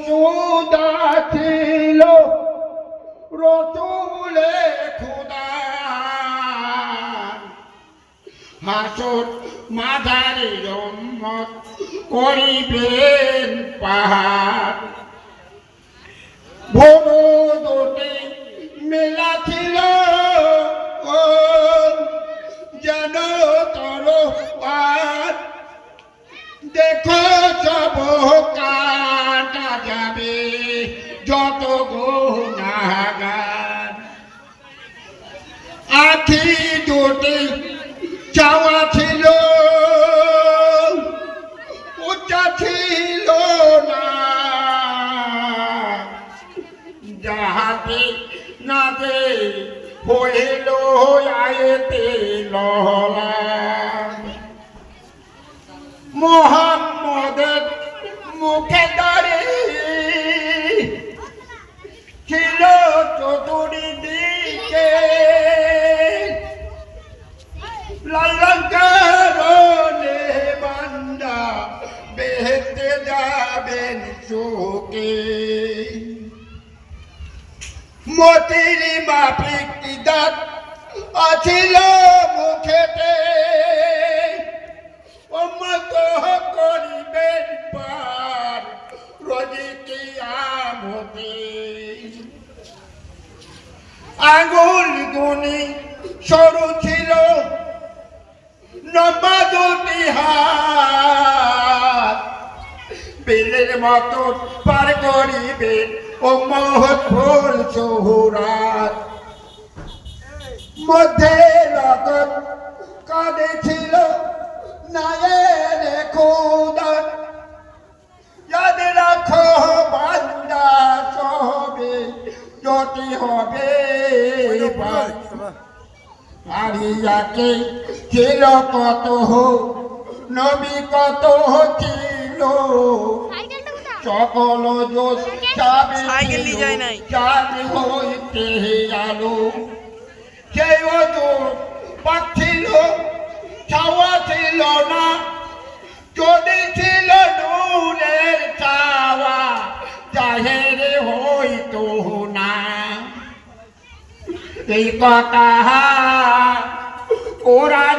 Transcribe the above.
সুদা ছিল রসুলে খুদা হাসর মাঝারি উম্মত করিবেন পাহাড় ভোর দুটি মেলা ছিল যেন তরোয়ার দেখো সব কাটা যাবে যত গুনাহগার আখি দুটি চাওয়া ছিল উচ্চা ছিল না যাহাতে না দে হইল আয়েতে লহলা মোহাম্মদের মুখে দাঁড়িয়ে ছিল চতুর্দিকে লালঙ্কারণে বান্দা বেহেতে যাবেন চোখে মতির মাফিক দাঁত আছিল মুখেতে উম্মত করিবেন পার রোজি কিয়ামতে আঙ্গুল দুনি সরু ছিল লম্বা দুটি হাত বিলের মতো পার করিবেন উম্মত ফুল সুহুরাত মধ্যে রকত কাঁদে ছিল নায়ের খুদা ইয়াদ রাখো বান্দা সবে যদি হবে আরিয়াকে ছিল কত নবী কত ছিল সকল জোশ চাবি হইতে আলো সেই জোশ পাচ্ছিল ছাওয়া ছিল না যদি ছিল নূরের ছাওয়া জাহের হইতো না এই কথা কোরআন